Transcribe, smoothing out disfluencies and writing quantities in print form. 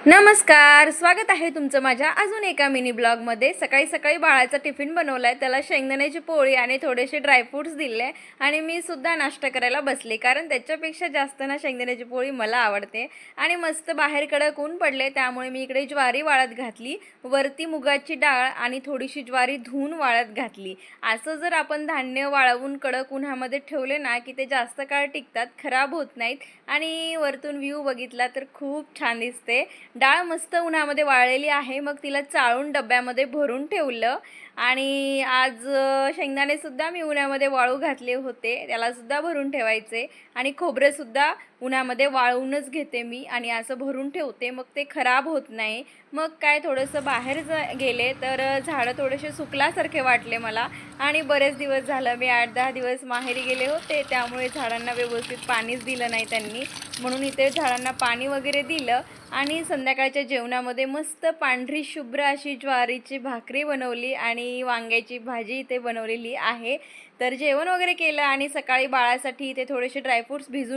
नमस्कार, स्वागत आहे तुमचं माझ्या अजून एका मिनी ब्लॉगमध्ये। सकाळी सकाळी बाळाचा टिफिन बनवलाय, त्याला शेंगदाण्याची पोळी आणि थोडेसे ड्रायफ्रुट्स दिले आणि मी सुद्धा नाश्ता करायला बसले, कारण त्याच्यापेक्षा जास्त ना शेंगदाण्याची पोळी मला आवडते। आणि मस्त बाहेर कडक ऊन पडले, त्यामुळे मी इकडे ज्वारी वाळत घातली, वरती मुगाची डाळ आणि थोडीशी ज्वारी धुवून वाळत घातली। असं जर आपण धान्य वाळवून कडक उन्हामध्ये ठेवले ना की ते जास्त काळ टिकतात, खराब होत नाहीत आणि वरतून व्ह्यू बघितला तर खूप छान दिसते। डाळ मस्त उन्हामध्ये वाळलेली आहे, मग तिला चाळून डब्यामध्ये भरून ठेवलं। आणि आज शेंगदाणेसुद्धा मी उन्हामध्ये वाळू घातले होते, त्यालासुद्धा भरून ठेवायचे। आणि खोबरेसुद्धा उन्हामध्ये वाळवूनच घेते मी आणि असं भरून ठेवते, मग ते खराब होत नाही। मग काय थोडंसं बाहेर गेले तर झाडं थोडेसे सुकल्यासारखे वाटले मला। आणि बरेच दिवस झालं, मी 8-10 दिवस माहेरी गेले होते, त्यामुळे झाडांना व्यवस्थित पाणीच दिलं नाही त्यांनी, म्हणून इथे झाडांना पाणी वगैरे दिलं। आणि संध्याकाळच्या जेवणामध्ये मस्त पांढरी शुभ्र अशी ज्वारीची भाकरी बनवली आणि वांग्याची भाजी इथे बनवलेली आहे। तर जेवण वगैरे केलं आणि सकाळी बाळासाठी इथे थोडेसे ड्रायफ्रुट्स भिजून